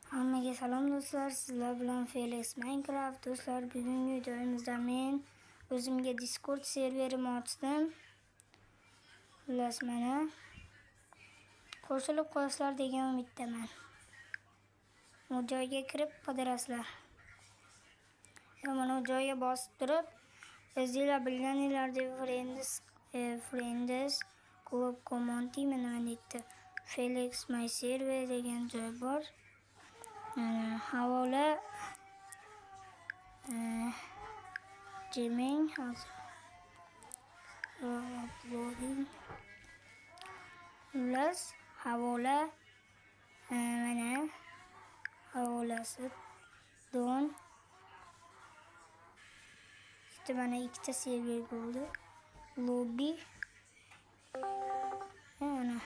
Hammaga salom do'stlar, sizlar bilan Felix Minecraft. Do'stlar, bugungi videomizda men o'zimga Discord serverimni ochdim. Xullas mana qo'shilib qolasizlar degan umiddaman. Bu joyga kirib qidirasizlar. Mana bu joyga bosib turib, o'zingizlar bilganinglardek friends club community nima deydi? Felix My Server degan joy bor. Havola Gmail uploading plus havola mana havolasi don mana ikkita server bo'ldi. Lobby mana